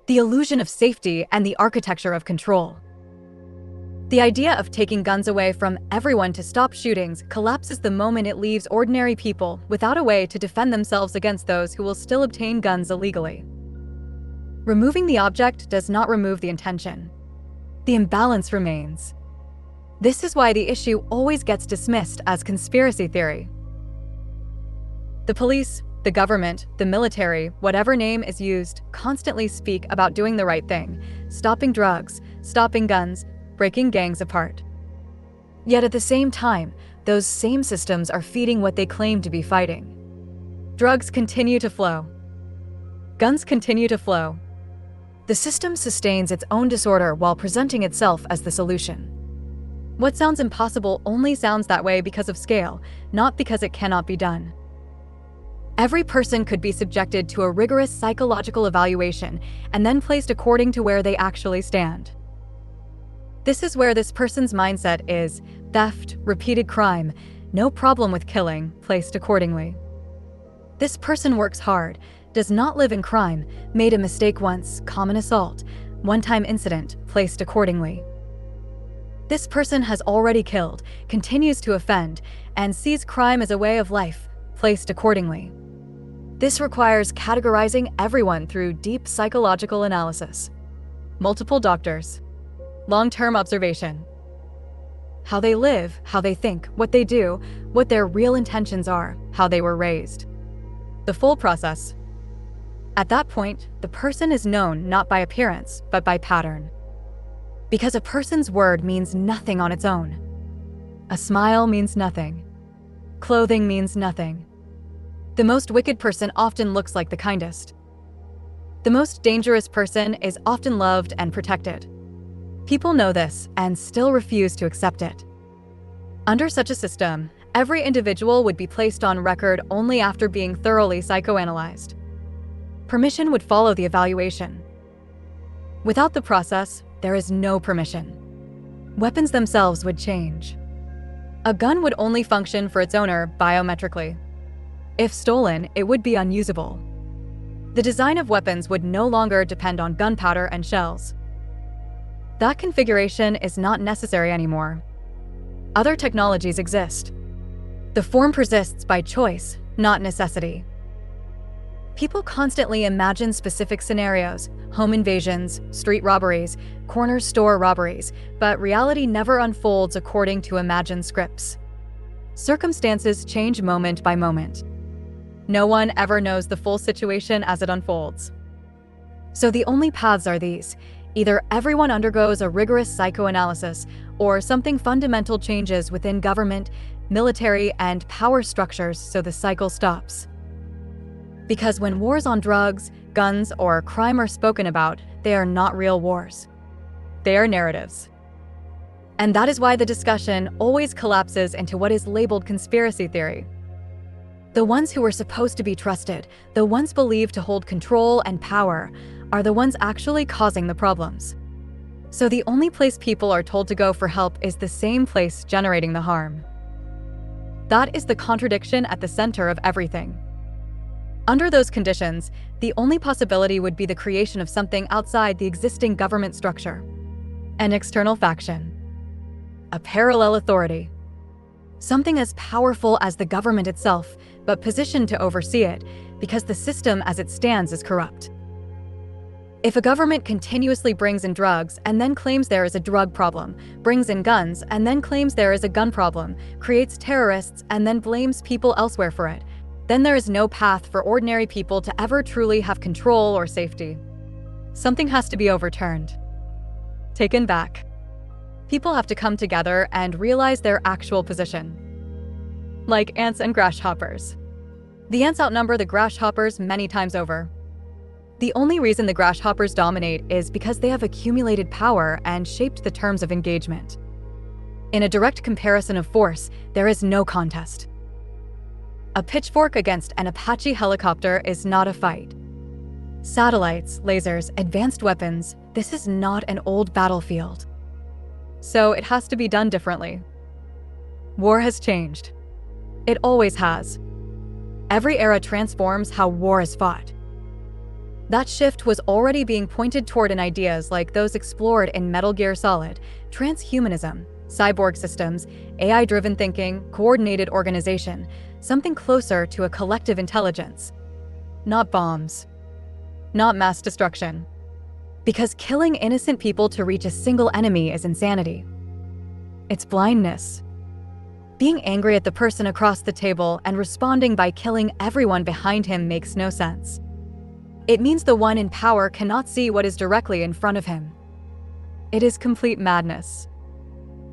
the illusion of safety, and the architecture of control. The idea of taking guns away from everyone to stop shootings collapses the moment it leaves ordinary people without a way to defend themselves against those who will still obtain guns illegally. Removing the object does not remove the intention. The imbalance remains. This is why the issue always gets dismissed as conspiracy theory. The police, the government, the military, whatever name is used, constantly speak about doing the right thing, stopping drugs, stopping guns, breaking gangs apart. Yet at the same time, those same systems are feeding what they claim to be fighting. Drugs continue to flow. Guns continue to flow. The system sustains its own disorder while presenting itself as the solution. What sounds impossible only sounds that way because of scale, not because it cannot be done. Every person could be subjected to a rigorous psychological evaluation and then placed according to where they actually stand. This is where this person's mindset is theft, repeated crime, no problem with killing, placed accordingly. This person works hard, does not live in crime, made a mistake once, common assault, one-time incident, placed accordingly. This person has already killed, continues to offend, and sees crime as a way of life, placed accordingly. This requires categorizing everyone through deep psychological analysis. Multiple doctors. Long-term observation. How they live, how they think, what they do, what their real intentions are, how they were raised. The full process. At that point, the person is known not by appearance, but by pattern. Because a person's word means nothing on its own. A smile means nothing. Clothing means nothing. The most wicked person often looks like the kindest. The most dangerous person is often loved and protected. People know this and still refuse to accept it. Under such a system, every individual would be placed on record only after being thoroughly psychoanalyzed. Permission would follow the evaluation. Without the process, there is no permission. Weapons themselves would change. A gun would only function for its owner biometrically. If stolen, it would be unusable. The design of weapons would no longer depend on gunpowder and shells. That configuration is not necessary anymore. Other technologies exist. The form persists by choice, not necessity. People constantly imagine specific scenarios, home invasions, street robberies, corner store robberies, but reality never unfolds according to imagined scripts. Circumstances change moment by moment. No one ever knows the full situation as it unfolds. So the only paths are these. Either everyone undergoes a rigorous psychoanalysis, or something fundamental changes within government, military, and power structures so the cycle stops. Because when wars on drugs, guns, or crime are spoken about, they are not real wars. They are narratives. And that is why the discussion always collapses into what is labeled conspiracy theory. The ones who are supposed to be trusted, the ones believed to hold control and power, are the ones actually causing the problems. So the only place people are told to go for help is the same place generating the harm. That is the contradiction at the center of everything. Under those conditions, the only possibility would be the creation of something outside the existing government structure. An external faction. A parallel authority. Something as powerful as the government itself, but positioned to oversee it, because the system as it stands is corrupt. If a government continuously brings in drugs and then claims there is a drug problem, brings in guns and then claims there is a gun problem, creates terrorists and then blames people elsewhere for it, then there is no path for ordinary people to ever truly have control or safety. Something has to be overturned. Taken back. People have to come together and realize their actual position. Like ants and grasshoppers. The ants outnumber the grasshoppers many times over. The only reason the grasshoppers dominate is because they have accumulated power and shaped the terms of engagement. In a direct comparison of force, there is no contest. A pitchfork against an Apache helicopter is not a fight. Satellites, lasers, advanced weapons, this is not an old battlefield. So it has to be done differently. War has changed. It always has. Every era transforms how war is fought. That shift was already being pointed toward in ideas like those explored in Metal Gear Solid: transhumanism, cyborg systems, AI-driven thinking, coordinated organization, something closer to a collective intelligence. Not bombs. Not mass destruction. Because killing innocent people to reach a single enemy is insanity. It's blindness. Being angry at the person across the table and responding by killing everyone behind him makes no sense. It means the one in power cannot see what is directly in front of him. It is complete madness.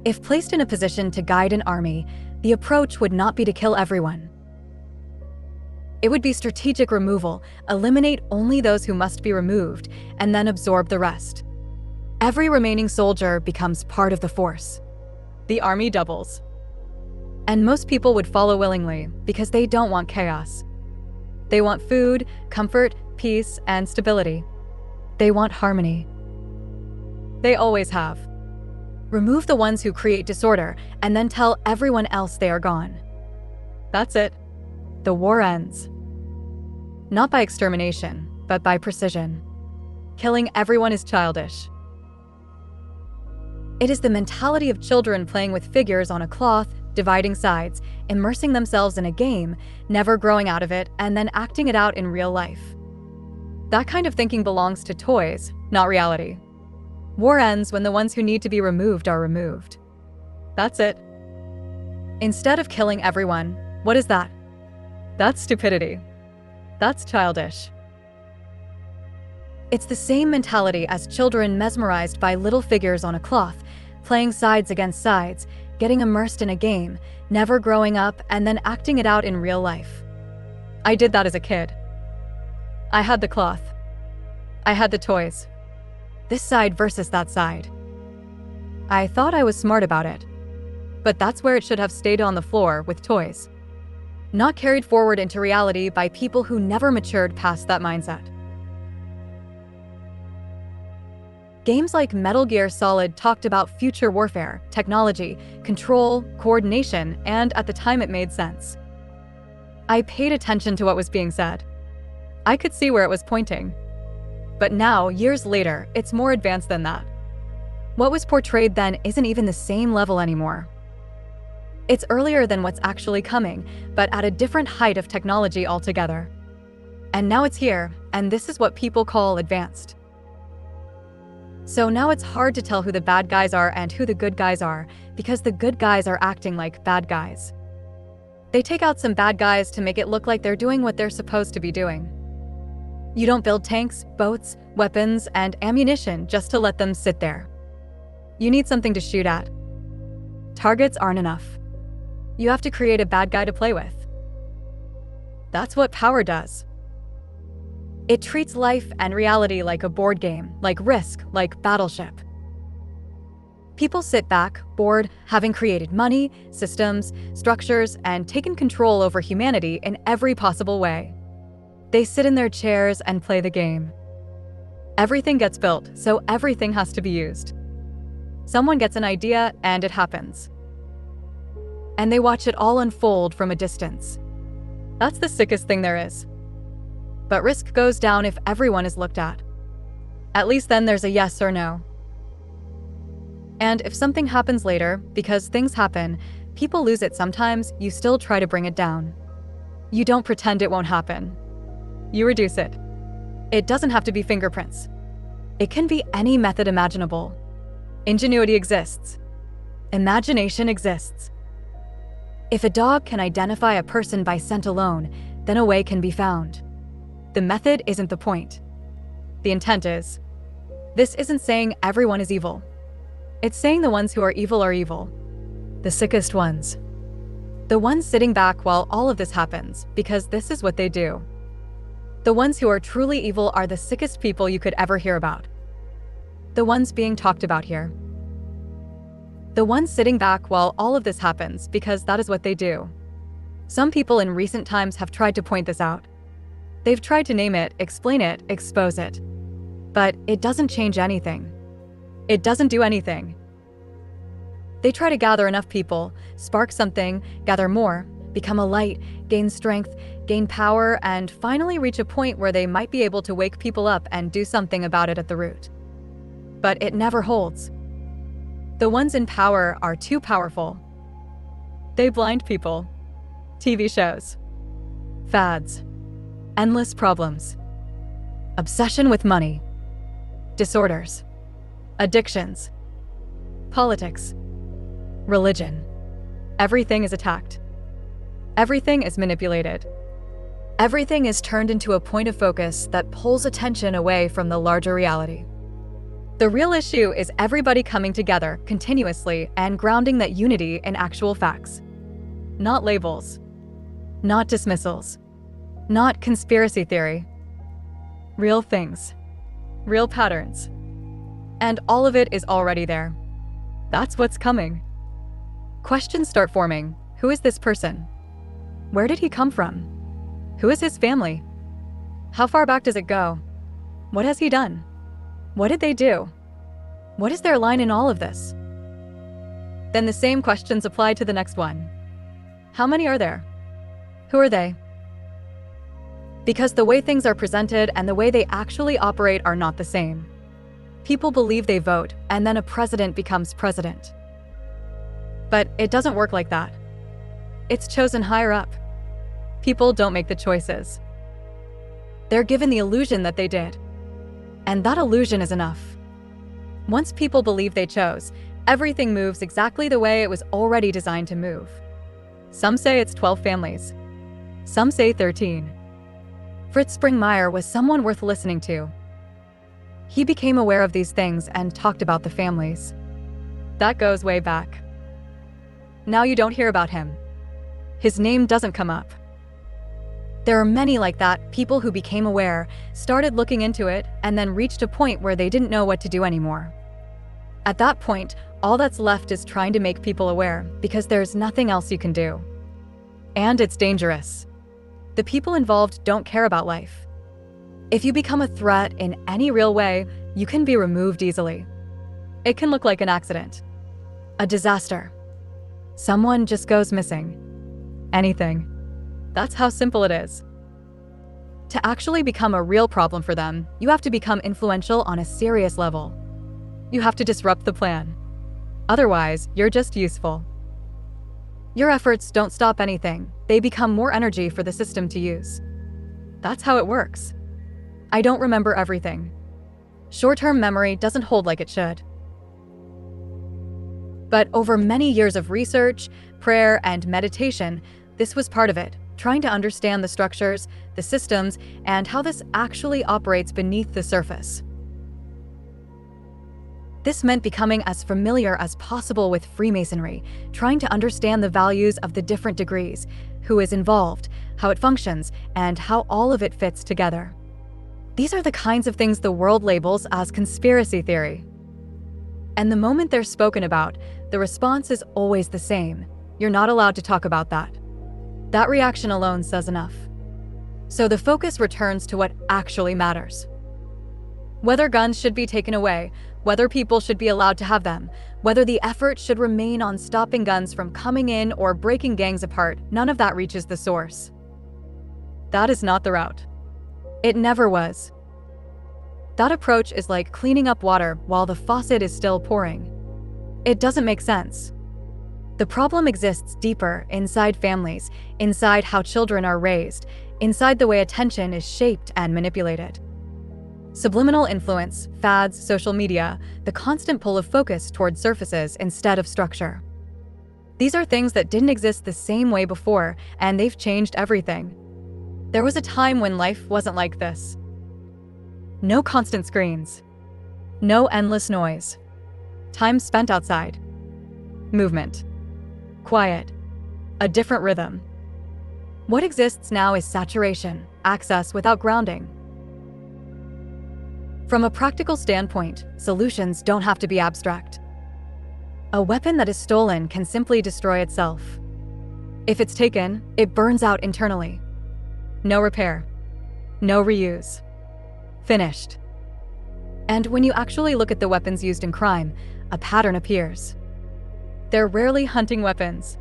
If placed in a position to guide an army, the approach would not be to kill everyone. It would be strategic removal, eliminate only those who must be removed, and then absorb the rest. Every remaining soldier becomes part of the force. The army doubles. And most people would follow willingly because they don't want chaos. They want food, comfort, peace, and stability. They want harmony. They always have. Remove the ones who create disorder and then tell everyone else they are gone. That's it. The war ends. Not by extermination, but by precision. Killing everyone is childish. It is the mentality of children playing with figures on a cloth, dividing sides, immersing themselves in a game, never growing out of it, and then acting it out in real life. That kind of thinking belongs to toys, not reality. War ends when the ones who need to be removed are removed. That's it. Instead of killing everyone, what is that? That's stupidity. That's childish. It's the same mentality as children mesmerized by little figures on a cloth, playing sides against sides, getting immersed in a game, never growing up, and then acting it out in real life. I did that as a kid. I had the cloth. I had the toys. This side versus that side. I thought I was smart about it. But that's where it should have stayed on the floor with toys. Not carried forward into reality by people who never matured past that mindset. Games like Metal Gear Solid talked about future warfare, technology, control, coordination, and at the time it made sense. I paid attention to what was being said. I could see where it was pointing. But now, years later, it's more advanced than that. What was portrayed then isn't even the same level anymore. It's earlier than what's actually coming, but at a different height of technology altogether. And now it's here, and this is what people call advanced. So now it's hard to tell who the bad guys are and who the good guys are, because the good guys are acting like bad guys. They take out some bad guys to make it look like they're doing what they're supposed to be doing. You don't build tanks, boats, weapons, and ammunition just to let them sit there. You need something to shoot at. Targets aren't enough. You have to create a bad guy to play with. That's what power does. It treats life and reality like a board game, like Risk, like Battleship. People sit back, bored, having created money, systems, structures, and taken control over humanity in every possible way. They sit in their chairs and play the game. Everything gets built, so everything has to be used. Someone gets an idea, and it happens. And they watch it all unfold from a distance. That's the sickest thing there is. But Risk goes down if everyone is looked at. At least then there's a yes or no. And if something happens later, because things happen, people lose it sometimes, you still try to bring it down. You don't pretend it won't happen. You reduce it. It doesn't have to be fingerprints. It can be any method imaginable. Ingenuity exists. Imagination exists. If a dog can identify a person by scent alone, then a way can be found. The method isn't the point. The intent is. This isn't saying everyone is evil. It's saying the ones who are evil. The sickest ones. The ones sitting back while all of this happens, because this is what they do. The ones who are truly evil are the sickest people you could ever hear about. The ones being talked about here. The ones sitting back while all of this happens, because that is what they do. Some people in recent times have tried to point this out. They've tried to name it, explain it, expose it. But it doesn't change anything. It doesn't do anything. They try to gather enough people, spark something, gather more, become a light, gain strength, gain power, and finally reach a point where they might be able to wake people up and do something about it at the root. But it never holds. The ones in power are too powerful. They blind people. TV shows. Fads. Endless problems. Obsession with money. Disorders. Addictions. Politics. Religion. Everything is attacked. Everything is manipulated. Everything is turned into a point of focus that pulls attention away from the larger reality. The real issue is everybody coming together continuously and grounding that unity in actual facts. Not labels. Not dismissals. Not conspiracy theory. Real things. Real patterns. And all of it is already there. That's what's coming. Questions start forming. Who is this person? Where did he come from? Who is his family? How far back does it go? What has he done? What did they do? What is their line in all of this? Then the same questions apply to the next one. How many are there? Who are they? Because the way things are presented and the way they actually operate are not the same. People believe they vote, and then a president becomes president. But it doesn't work like that. It's chosen higher up. People don't make the choices. They're given the illusion that they did. And that illusion is enough. Once people believe they chose, everything moves exactly the way it was already designed to move. Some say it's 12 families. Some say 13. Fritz Springmeier was someone worth listening to. He became aware of these things and talked about the families. That goes way back. Now you don't hear about him. His name doesn't come up. There are many like that, people who became aware, started looking into it, and then reached a point where they didn't know what to do anymore. At that point, all that's left is trying to make people aware, because there's nothing else you can do. And it's dangerous. The people involved don't care about life. If you become a threat in any real way, you can be removed easily. It can look like an accident, a disaster. Someone just goes missing. Anything. That's how simple it is. To actually become a real problem for them, you have to become influential on a serious level. You have to disrupt the plan. Otherwise, you're just useful. Your efforts don't stop anything. They become more energy for the system to use. That's how it works. I don't remember everything. Short-term memory doesn't hold like it should. But over many years of research, prayer, and meditation, this was part of it, trying to understand the structures, the systems, and how this actually operates beneath the surface. This meant becoming as familiar as possible with Freemasonry, trying to understand the values of the different degrees, who is involved, how it functions, and how all of it fits together. These are the kinds of things the world labels as conspiracy theory. And the moment they're spoken about, the response is always the same. You're not allowed to talk about that. That reaction alone says enough. So the focus returns to what actually matters. Whether guns should be taken away, whether people should be allowed to have them, whether the effort should remain on stopping guns from coming in or breaking gangs apart, none of that reaches the source. That is not the route. It never was. That approach is like cleaning up water while the faucet is still pouring. It doesn't make sense. The problem exists deeper, inside families, inside how children are raised, inside the way attention is shaped and manipulated. Subliminal influence, fads, social media, the constant pull of focus toward surfaces instead of structure. These are things that didn't exist the same way before, and they've changed everything. There was a time when life wasn't like this. No constant screens. No endless noise. Time spent outside. Movement. Quiet. A different rhythm. What exists now is saturation, access without grounding. From a practical standpoint, solutions don't have to be abstract. A weapon that is stolen can simply destroy itself. If it's taken, it burns out internally. No repair. No reuse. Finished. And when you actually look at the weapons used in crime, a pattern appears. They're rarely hunting weapons.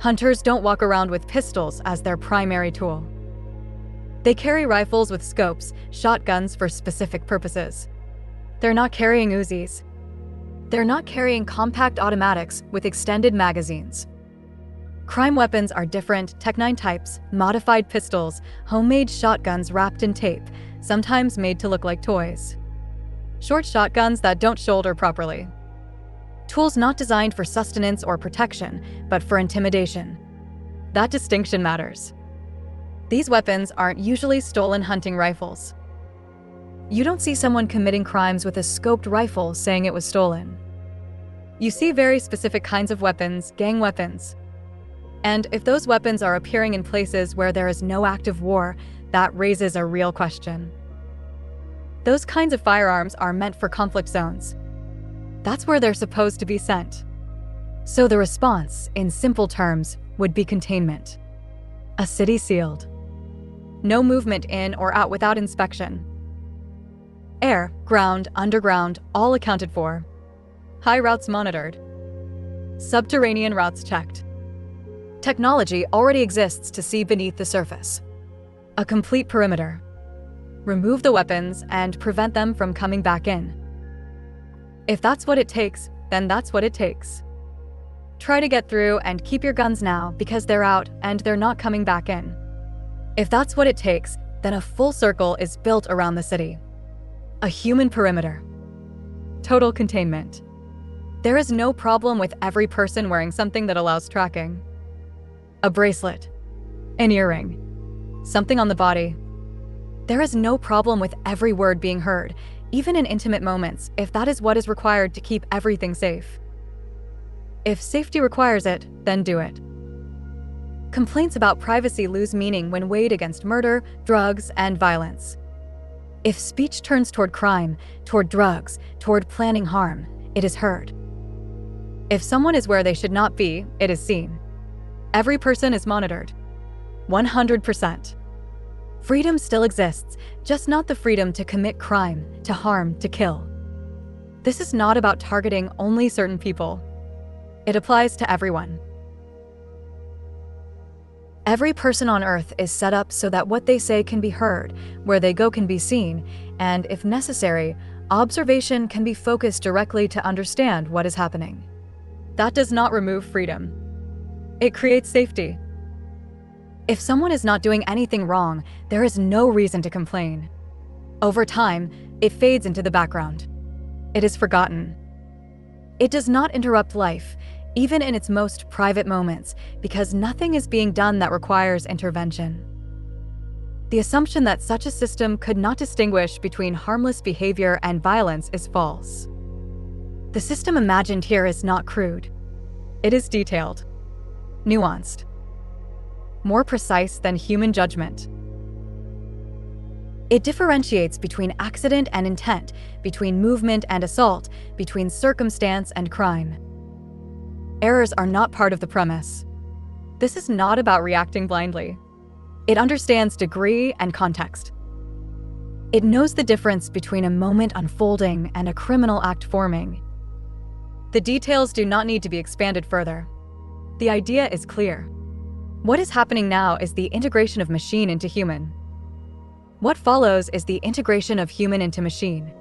Hunters don't walk around with pistols as their primary tool. They carry rifles with scopes, shotguns for specific purposes. They're not carrying Uzis. They're not carrying compact automatics with extended magazines. Crime weapons are different Tech-9 types, modified pistols, homemade shotguns wrapped in tape, sometimes made to look like toys. Short shotguns that don't shoulder properly. Tools not designed for sustenance or protection, but for intimidation. That distinction matters. These weapons aren't usually stolen hunting rifles. You don't see someone committing crimes with a scoped rifle saying it was stolen. You see very specific kinds of weapons, gang weapons. And if those weapons are appearing in places where there is no active war, that raises a real question. Those kinds of firearms are meant for conflict zones. That's where they're supposed to be sent. So the response, in simple terms, would be containment. A city sealed. No movement in or out without inspection. Air, ground, underground, all accounted for. High routes monitored. Subterranean routes checked. Technology already exists to see beneath the surface. A complete perimeter. Remove the weapons and prevent them from coming back in. If that's what it takes, then that's what it takes. Try to get through and keep your guns now because they're out and they're not coming back in. If that's what it takes, then a full circle is built around the city. A human perimeter. Total containment. There is no problem with every person wearing something that allows tracking. A bracelet. An earring. Something on the body. There is no problem with every word being heard, even in intimate moments, if that is what is required to keep everything safe. If safety requires it, then do it. Complaints about privacy lose meaning when weighed against murder, drugs, and violence. If speech turns toward crime, toward drugs, toward planning harm, it is heard. If someone is where they should not be, it is seen. Every person is monitored. 100%. Freedom still exists, just not the freedom to commit crime, to harm, to kill. This is not about targeting only certain people. It applies to everyone. Every person on Earth is set up so that what they say can be heard, where they go can be seen, and, if necessary, observation can be focused directly to understand what is happening. That does not remove freedom. It creates safety. If someone is not doing anything wrong, there is no reason to complain. Over time, it fades into the background. It is forgotten. It does not interrupt life, even in its most private moments, because nothing is being done that requires intervention. The assumption that such a system could not distinguish between harmless behavior and violence is false. The system imagined here is not crude. It is detailed, nuanced, more precise than human judgment. It differentiates between accident and intent, between movement and assault, between circumstance and crime. Errors are not part of the premise. This is not about reacting blindly. It understands degree and context. It knows the difference between a moment unfolding and a criminal act forming. The details do not need to be expanded further. The idea is clear. What is happening now is the integration of machine into human. What follows is the integration of human into machine.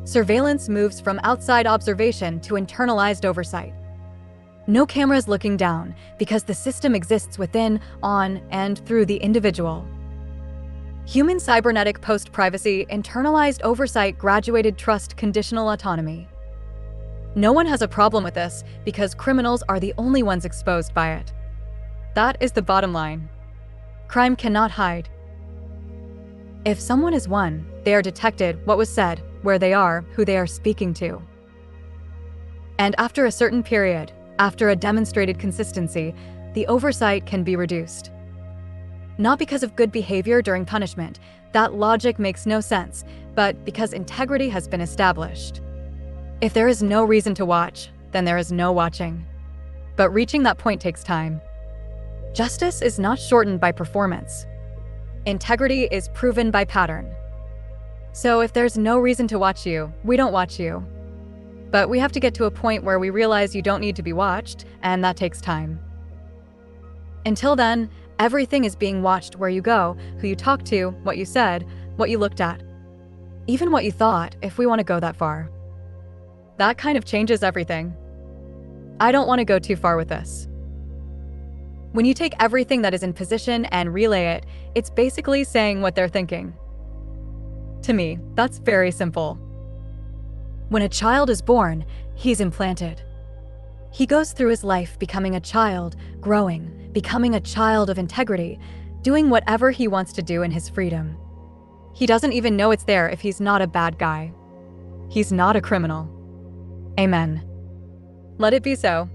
Surveillance moves from outside observation to internalized oversight. No cameras looking down, because the system exists within, on, and through the individual. Human cybernetic post-privacy, internalized oversight, graduated trust, conditional autonomy. No one has a problem with this because criminals are the only ones exposed by it. That is the bottom line. Crime cannot hide. If someone is one, they are detected, what was said, where they are, who they are speaking to. And after a certain period, after a demonstrated consistency, the oversight can be reduced. Not because of good behavior during punishment, that logic makes no sense, but because integrity has been established. If there is no reason to watch, then there is no watching. But reaching that point takes time. Justice is not shortened by performance. Integrity is proven by pattern. So if there's no reason to watch you, we don't watch you. But we have to get to a point where we realize you don't need to be watched, and that takes time. Until then, everything is being watched: where you go, who you talk to, what you said, what you looked at, even what you thought, if we want to go that far. That kind of changes everything. I don't want to go too far with this. When you take everything that is in position and relay it, it's basically saying what they're thinking. To me, that's very simple. When a child is born, he's implanted. He goes through his life becoming a child, growing, becoming a child of integrity, doing whatever he wants to do in his freedom. He doesn't even know it's there if he's not a bad guy. He's not a criminal. Amen. Let it be so.